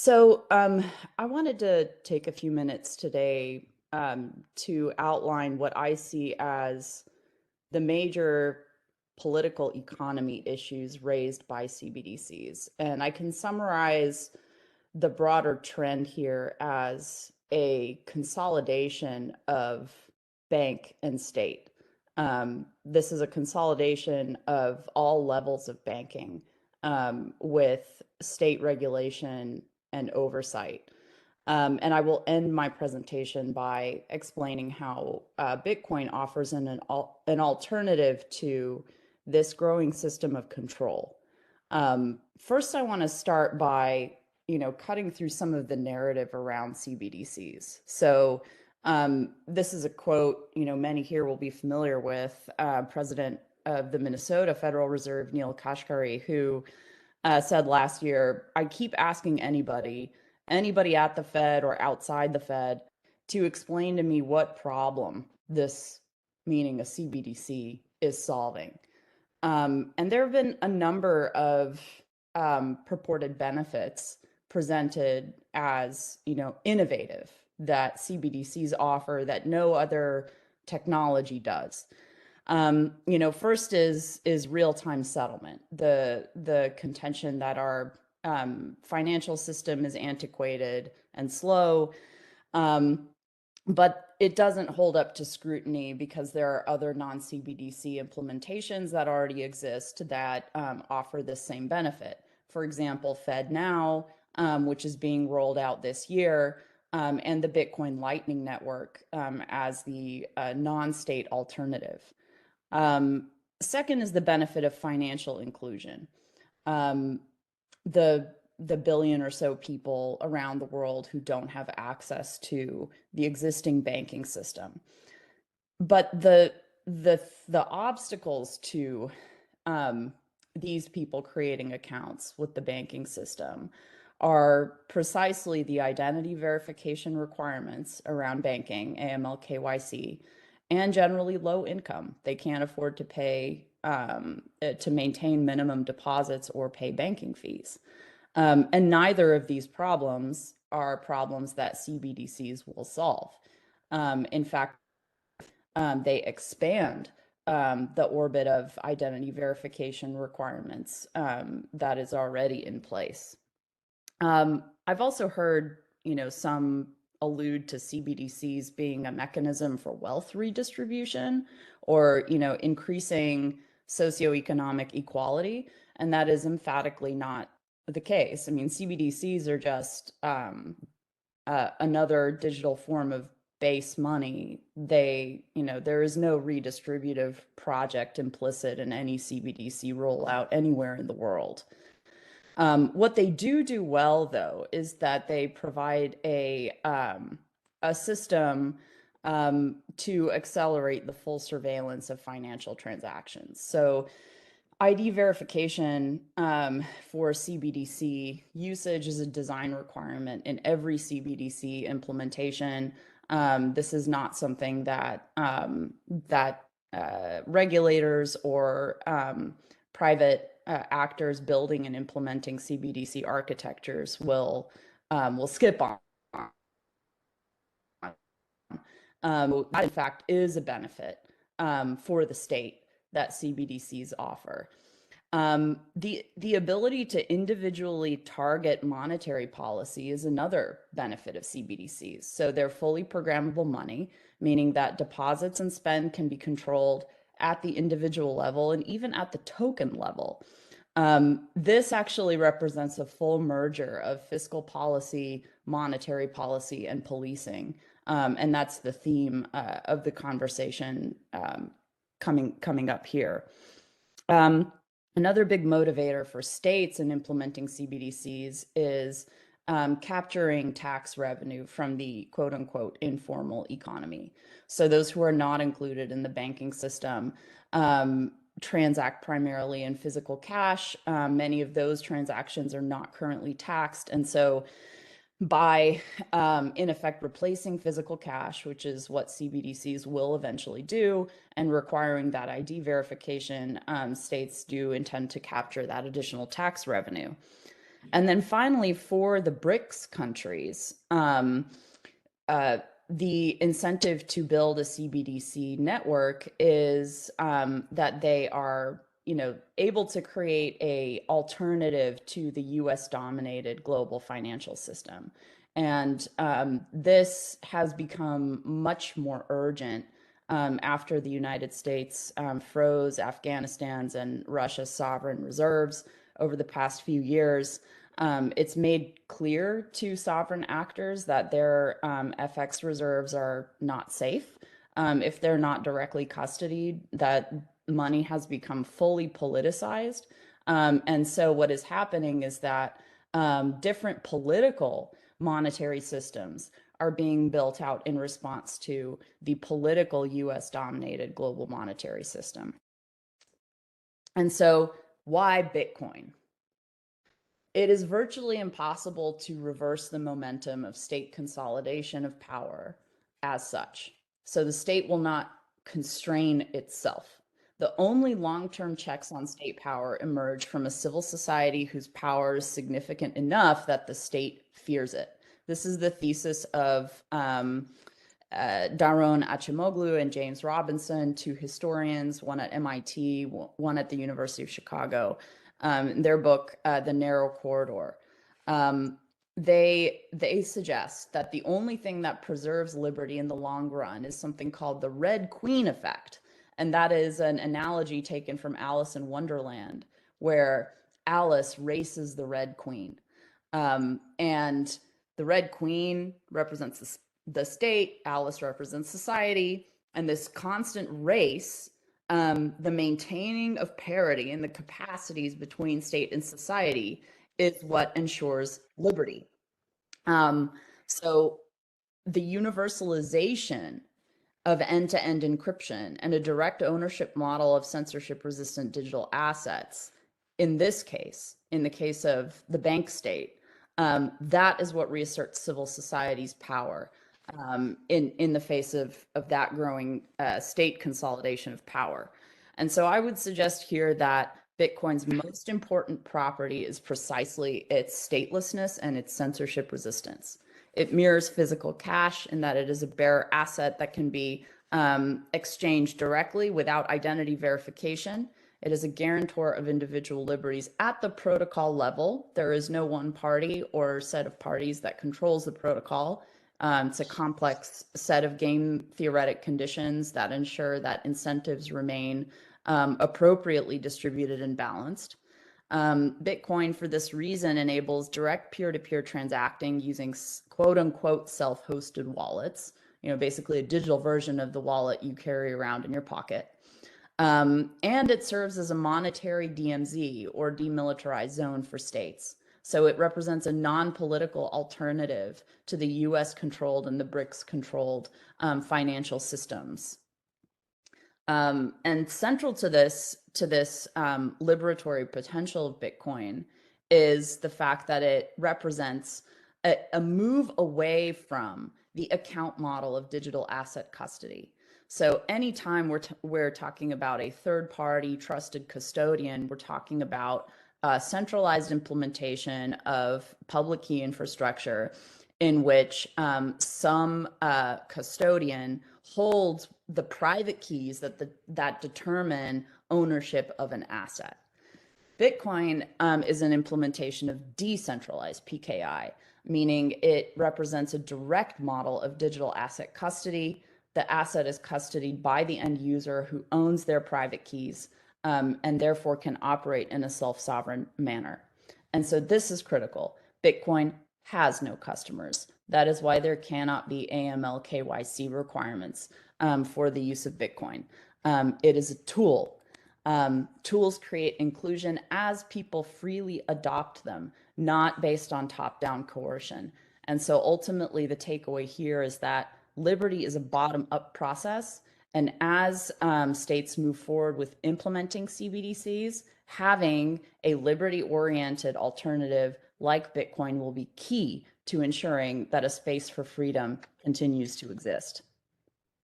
I wanted to take a few minutes today to outline what I see as the major political economy issues raised by CBDCs. And I can summarize the broader trend here as a consolidation of bank and state. This is a consolidation of all levels of banking with state regulation and oversight. And I will end my presentation by explaining how Bitcoin offers an alternative to this growing system of control. First, I want to start by cutting through some of the narrative around CBDCs. This is a quote many here will be familiar with, President of the Minnesota Federal Reserve, Neil Kashkari, who said last year, "I keep asking anybody at the Fed or outside the Fed to explain to me what problem this, meaning a CBDC, is solving." And there have been a number of purported benefits presented as, innovative that CBDCs offer that no other technology does. First is real-time settlement. The contention that our financial system is antiquated and slow, but it doesn't hold up to scrutiny because there are other non-CBDC implementations that already exist that offer the same benefit. For example, FedNow, which is being rolled out this year, and the Bitcoin Lightning Network as the non-state alternative. Second is the benefit of financial inclusion. The billion or so people around the world who don't have access to the existing banking system. But the obstacles to these people creating accounts with the banking system are precisely the identity verification requirements around banking, AML, KYC, and generally low income. They can't afford to pay to maintain minimum deposits or pay banking fees. And neither of these problems are problems that CBDCs will solve. In fact, they expand the orbit of identity verification requirements that is already in place. I've also heard, some allude to CBDCs being a mechanism for wealth redistribution or, increasing socioeconomic equality, and that is emphatically not the case. I mean, CBDCs are just another digital form of base money. There is no redistributive project implicit in any CBDC rollout anywhere in the world. What they do well, though, is that they provide a system to accelerate the full surveillance of financial transactions. So ID verification for CBDC usage is a design requirement in every CBDC implementation. This is not something that regulators or private actors building and implementing CBDC architectures will skip on. That in fact is a benefit for the state that CBDCs offer. The ability to individually target monetary policy is another benefit of CBDCs. So they're fully programmable money, meaning that deposits and spend can be controlled at the individual level and even at the token level. This actually represents a full merger of fiscal policy, monetary policy, and policing. And that's the theme of the conversation coming up here. Another big motivator for states in implementing CBDCs is capturing tax revenue from the quote unquote informal economy. So those who are not included in the banking system transact primarily in physical cash. Many of those transactions are not currently taxed. And so by, in effect, replacing physical cash, which is what CBDCs will eventually do, and requiring that ID verification, states do intend to capture that additional tax revenue. And then finally, for the BRICS countries, the incentive to build a CBDC network is that they are, able to create a alternative to the U.S. dominated global financial system. And this has become much more urgent after the United States froze Afghanistan's and Russia's sovereign reserves over the past few years. It's made clear to sovereign actors that their FX reserves are not safe. If they're not directly custodied, that money has become fully politicized. And so what is happening is that different political monetary systems are being built out in response to the political US dominated global monetary system. And so why Bitcoin? It is virtually impossible to reverse the momentum of state consolidation of power as such. So the state will not constrain itself. The only long-term checks on state power emerge from a civil society whose power is significant enough that the state fears it. This is the thesis of Daron Acemoglu and James Robinson, two historians, one at MIT, one at the University of Chicago. In their book, The Narrow Corridor. They suggest that the only thing that preserves liberty in the long run is something called the Red Queen effect. And that is an analogy taken from Alice in Wonderland, where Alice races the Red Queen. And the Red Queen represents the state, Alice represents society, and this constant race, the maintaining of parity in the capacities between state and society is what ensures liberty. So the universalization of end-to-end encryption and a direct ownership model of censorship-resistant digital assets, in this case, in the case of the bank state, that is what reasserts civil society's power in the face of that growing state consolidation of power. And so I would suggest here that Bitcoin's most important property is precisely its statelessness and its censorship resistance. It mirrors physical cash in that it is a bearer asset that can be exchanged directly without identity verification. It is a guarantor of individual liberties at the protocol level. There is no one party or set of parties that controls the protocol. It's a complex set of game theoretic conditions that ensure that incentives remain appropriately distributed and balanced. Bitcoin, for this reason, enables direct peer-to-peer transacting using quote-unquote self-hosted wallets, basically a digital version of the wallet you carry around in your pocket. And it serves as a monetary DMZ, or demilitarized zone, for states. So it represents a non-political alternative to the US-controlled and the BRICS-controlled financial systems. And central to this liberatory potential of Bitcoin is the fact that it represents a move away from the account model of digital asset custody. So anytime we're talking about a third-party trusted custodian, we're talking about centralized implementation of public key infrastructure in which some custodian holds the private keys that determine ownership of an asset. Bitcoin is an implementation of decentralized PKI, meaning it represents a direct model of digital asset custody. The asset is custodied by the end user who owns their private keys and therefore can operate in a self-sovereign manner. And so this is critical. Bitcoin has no customers. That is why there cannot be AML KYC requirements for the use of Bitcoin. It is a tool. Tools create inclusion as people freely adopt them, not based on top-down coercion. And so ultimately the takeaway here is that liberty is a bottom-up process. And as states move forward with implementing CBDCs, having a liberty-oriented alternative like Bitcoin will be key to ensuring that a space for freedom continues to exist.